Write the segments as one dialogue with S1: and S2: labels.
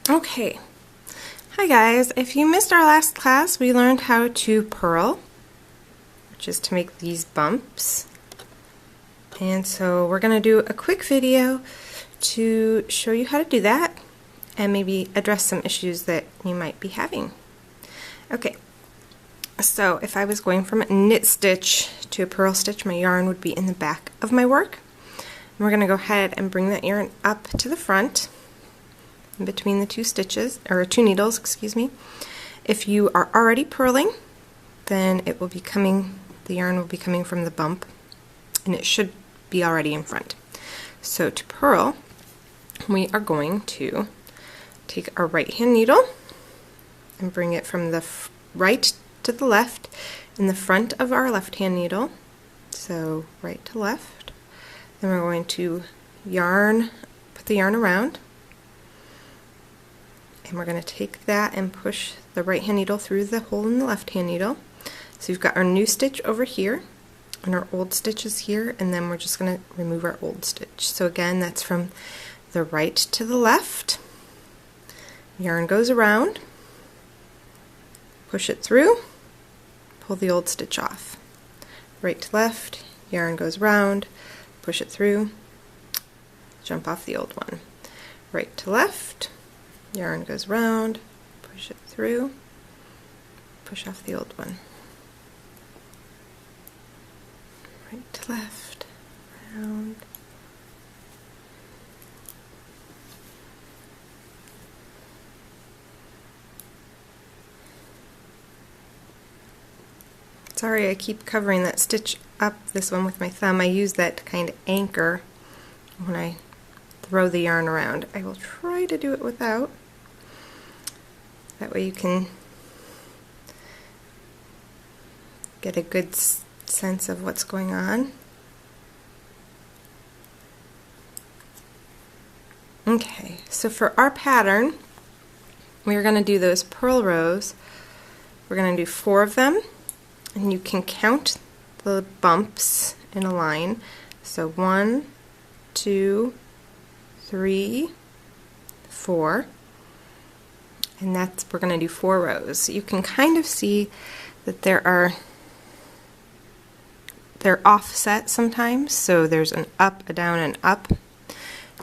S1: Okay, hi guys. If you missed our last class, we learned how to purl, which is to make these bumps. And so we're going to do a quick video to show you how to do that and maybe address some issues that you might be having. Okay, so if I was going from a knit stitch to a purl stitch, my yarn would be in the back of my work. And we're going to go ahead and bring that yarn up to the front in between the two stitches, or two needles, excuse me. If you are already purling, then it will be coming, the yarn will be coming from the bump, and it should be already in front. So to purl, we are going to take our right hand needle and bring it from the right to the left in the front of our left hand needle. So right to left. Then we're going to put the yarn around. And we're going to take that and push the right hand needle through the hole in the left hand needle. So we've got our new stitch over here, and our old stitch is here, and then we're just going to remove our old stitch. So again, that's from the right to the left. Yarn goes around, push it through, pull the old stitch off. Right to left, yarn goes around, push it through, jump off the old one. Right to left, yarn goes around, push it through, push off the old one. Right to left, round. Sorry, I keep covering that stitch up, this one, with my thumb. I use that to kind of anchor when I throw the yarn around. I will try to do it without. That way you can get a good sense of what's going on. Okay, so for our pattern, we're going to do those purl rows. We're going to do 4 of them, and you can count the bumps in a line. So 1, 2, 3, 4. And we're going to do 4 rows. You can kind of see that they're offset sometimes, so there's an up, a down, and up.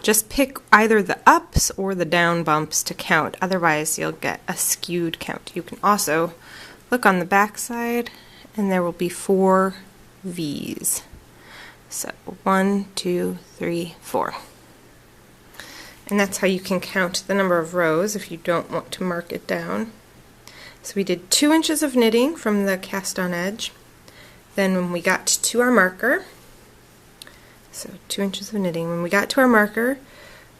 S1: Just pick either the ups or the down bumps to count, otherwise you'll get a skewed count. You can also look on the back side, and there will be 4 V's. So 1, 2, 3, 4. And that's how you can count the number of rows if you don't want to mark it down. So we did 2 inches of knitting from the cast on edge. Then when we got to our marker, so 2 inches of knitting, when we got to our marker,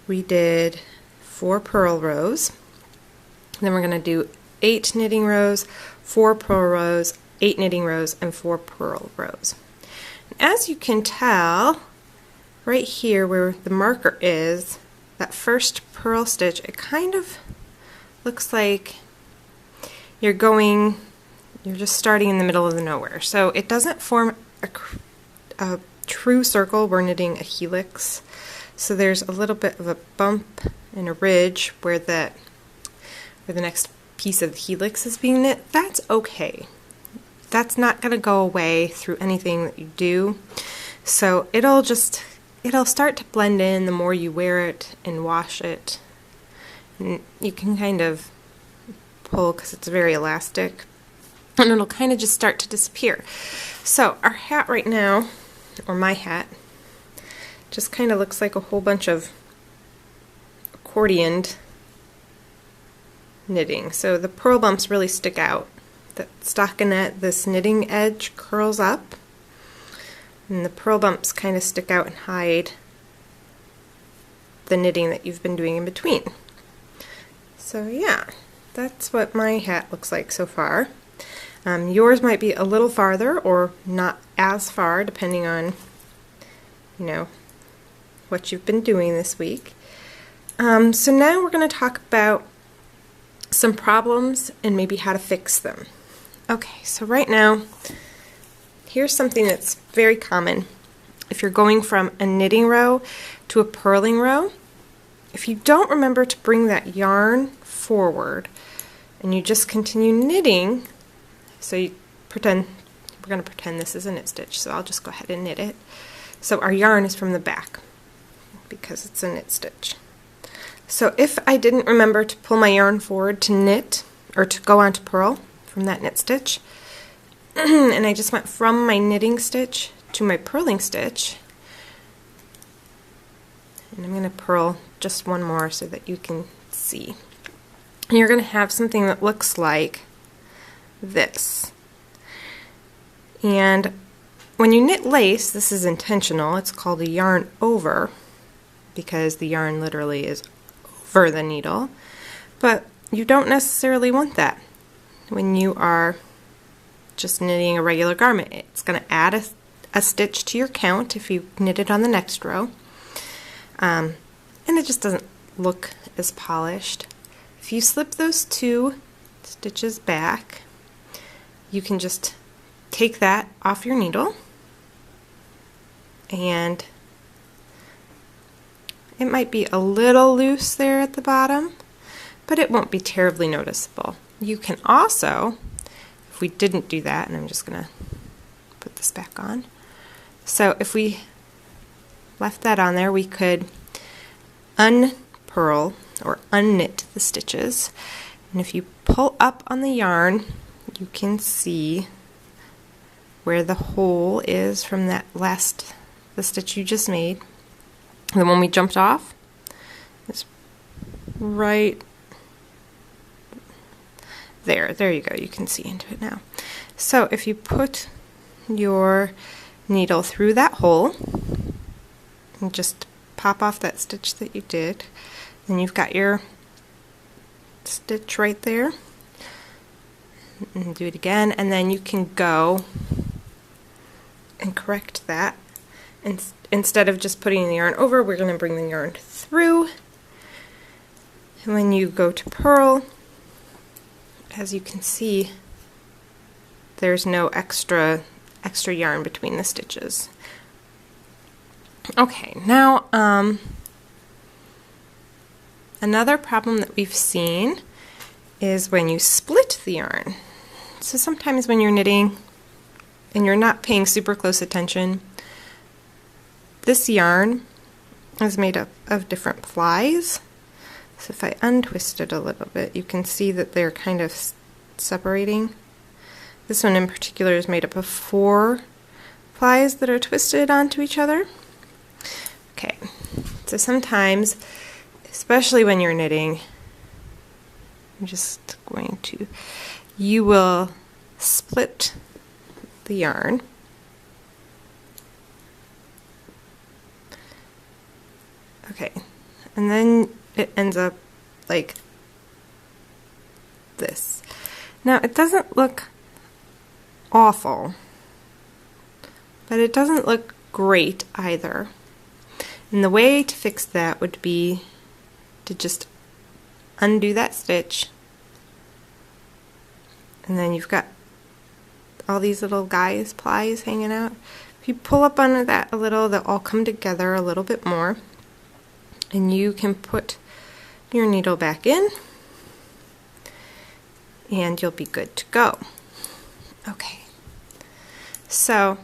S1: we did 4 purl rows. Then we're going to do 8 knitting rows, 4 purl rows, 8 knitting rows, and 4 purl rows. And as you can tell, right here where the marker is, that first purl stitch, it kind of looks like you're just starting in the middle of the nowhere. So it doesn't form a true circle. We're knitting a helix. So there's a little bit of a bump and a ridge where the next piece of the helix is being knit. That's okay. That's not going to go away through anything that you do. So it'll start to blend in the more you wear it and wash it. And you can kind of pull because it's very elastic, and it'll kind of just start to disappear. So our hat right now, or my hat, just kind of looks like a whole bunch of accordioned knitting. So the purl bumps really stick out. The stockinette, this knitting edge, curls up, and the purl bumps kind of stick out and hide the knitting that you've been doing in between. So yeah, that's what my hat looks like so far. Yours might be a little farther or not as far, depending on, what you've been doing this week. So now we're going to talk about some problems and maybe how to fix them. Okay, so right now, here's something that's very common. If you're going from a knitting row to a purling row, if you don't remember to bring that yarn forward and you just continue knitting, so you pretend, we're going to pretend this is a knit stitch, so I'll just go ahead and knit it. So our yarn is from the back because it's a knit stitch. So if I didn't remember to pull my yarn forward to knit, or to go on to purl from that knit stitch, and I just went from my knitting stitch to my purling stitch, and I'm going to purl just one more so that you can see. And you're going to have something that looks like this. And when you knit lace, this is intentional. It's called a yarn over because the yarn literally is over the needle. But you don't necessarily want that when you are just knitting a regular garment. It's going to add a stitch to your count if you knit it on the next row. And it just doesn't look as polished. If you slip those 2 stitches back, you can just take that off your needle, and it might be a little loose there at the bottom, but it won't be terribly noticeable. You can also, if we didn't do that, and I'm just going to put this back on, so if we left that on there, we could unpurl or unknit the stitches, and if you pull up on the yarn, you can see where the hole is from that the stitch you just made. The one we jumped off is right there. There you go. You can see into it now. So if you put your needle through that hole and just pop off that stitch that you did, then you've got your stitch right there. And do it again, and then you can go and correct that. And instead of just putting the yarn over, we're going to bring the yarn through. And when you go to purl, as you can see, there's no extra yarn between the stitches. Okay, now another problem that we've seen is when you split the yarn. So sometimes when you're knitting and you're not paying super close attention, this yarn is made up of different plies. So if I untwist it a little bit, you can see that they're kind of separating. This one in particular is made up of 4 plies that are twisted onto each other. Okay, so sometimes, especially when you're knitting, I'm just going to, you will split the yarn. Okay, and then it ends up like this. Now it doesn't look awful, but it doesn't look great either. And the way to fix that would be to just undo that stitch, and then you've got all these little plies hanging out. If you pull up on that a little, they'll all come together a little bit more, and you can put your needle back in and you'll be good to go. Okay, so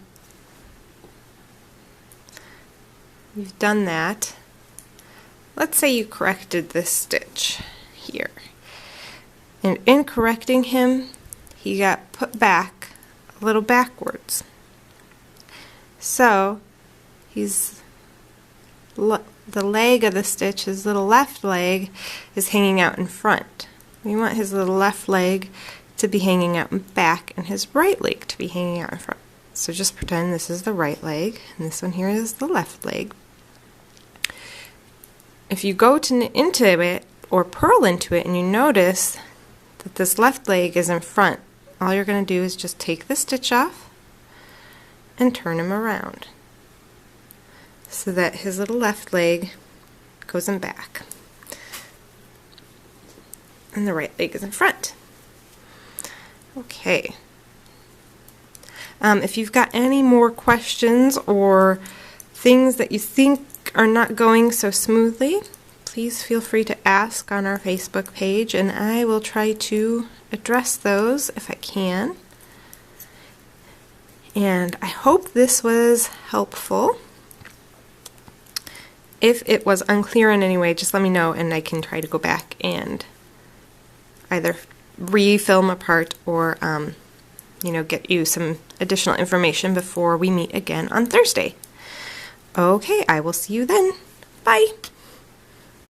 S1: you've done that. Let's say you corrected this stitch here, and in correcting him, he got put back a little backwards. So he's the leg of the stitch, his little left leg, is hanging out in front. We want his little left leg to be hanging out in back and his right leg to be hanging out in front. So just pretend this is the right leg and this one here is the left leg. If you go to knit into it or purl into it and you notice that this left leg is in front, all you're going to do is just take the stitch off and turn him around so that his little left leg goes in back and the right leg is in front. Okay. If you've got any more questions or things that you think are not going so smoothly, please please feel free to ask on our Facebook page, and I will try to address those if I can. And I hope this was helpful. If it was unclear in any way, just let me know and I can try to go back and either re-film a part or get you some additional information before we meet again on Thursday. Okay, I will see you then. Bye!